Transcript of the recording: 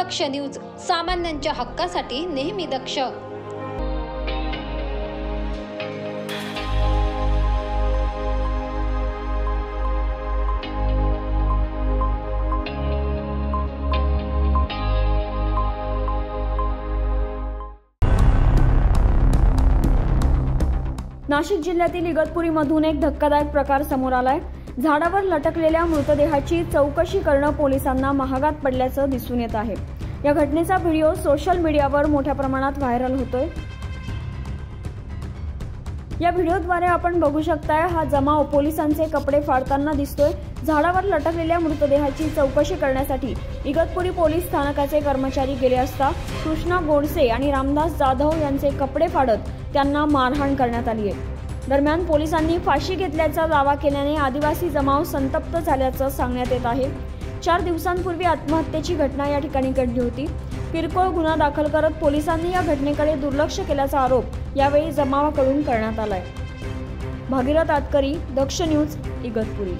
दक्ष news, सामान्यांच्या हक्कासाठी नेहमी दक्ष। नाशिक जिल्ह्यातील इगतपुरीमधून एक धक्कादायक प्रकार समोर आलाय। झाडावर लटकलेल्या मृतदेहाची चौकशी करणं पोलिसांना महागात पडल्याचं दिसून येत आहे। या घटनेचा व्हिडिओ सोशल मीडियावर मोठ्या प्रमाणात व्हायरल होतोय। या व्हिडिओद्वारे आपण बघू शकताय हा जमाव पोलिसांचे कपडे फाडताना दिसतोय। झाडावर लटकलेल्या मृतदेहाची चौकशी करण्यासाठी इगतपुरी पोलीस स्थानकाचे कर्मचारी गेले असता कृष्णा गोडसे आणि रामदास जाधव यांचे कपडे फाडत त्यांना मारहाण करण्यात आली आहे। दरम्यान पोलिसांनी फाशी घेतल्याचा दावा केल्याने आदिवासी जमाव संतप्त झाल्याचं सांगण्यात येत आहे। 4 दिवसांपूर्वी आत्महत्येची घटना या ठिकाणी घडली होती। किरकोळ गुन्हा दाखल करत पोलिसांनी या घटनेकडे दुर्लक्ष केल्याचा आरोप यावेळी जमावाकडून करण्यात आलाय। भागीरथ आतकरी, दक्ष न्यूज, इगतपुरी।